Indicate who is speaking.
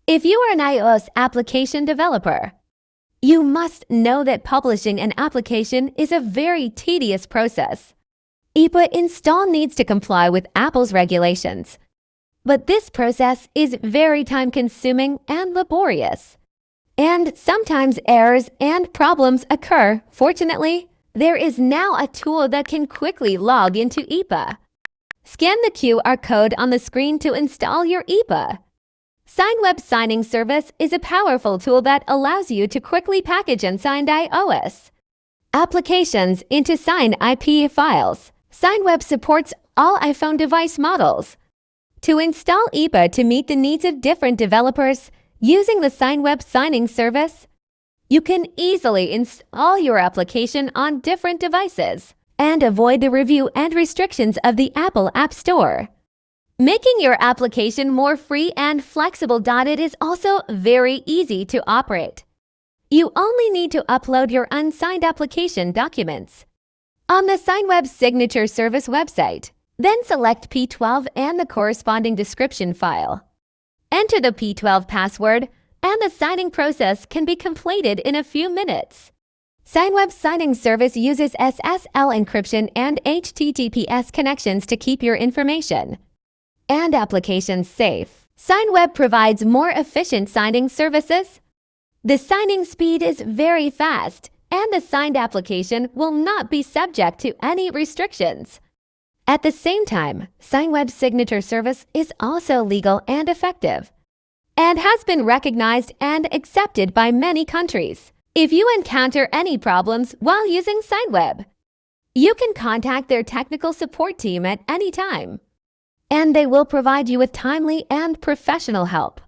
Speaker 1: If you are an iOS application developer, you must know that publishing an application is a very tedious process. A.open install needs to comply with Apple's regulations, but this process is very time-consuming and laborious. And sometimes errors and problems occur. Fortunately, there is now a tool that can quickly log into A.open. Scan the QR code on the screen to install your A.open. SignWeb Signing Service is a powerful tool that allows you to quickly package and sign iOS applications into Sign IP files. SignWeb supports all iPhone device models. To install A.open to meet the needs of different developers using the SignWeb Signing Service, you can easily install your application on different devices and avoid the review and restrictions of the Apple App Store. Making your application more free and flexible. It is also very easy to operate. You only need to upload your unsigned application documents on the SignWeb Signature Service website. Then select P12 and the corresponding description file. Enter the P12 password, and the signing process can be completed in a few minutes. SignWeb Signing Service uses SSL encryption and HTTPS connections to keep your information and applications safe. SignWeb provides more efficient signing services. The signing speed is very fast, and the signed application will not be subject to any restrictions. At the same time, SignWeb Signature Service is also legal and effective, and has been recognized and accepted by many countries. If you encounter any problems while using SignWeb, you can contact their technical support team at any time, and they will provide you with timely and professional help.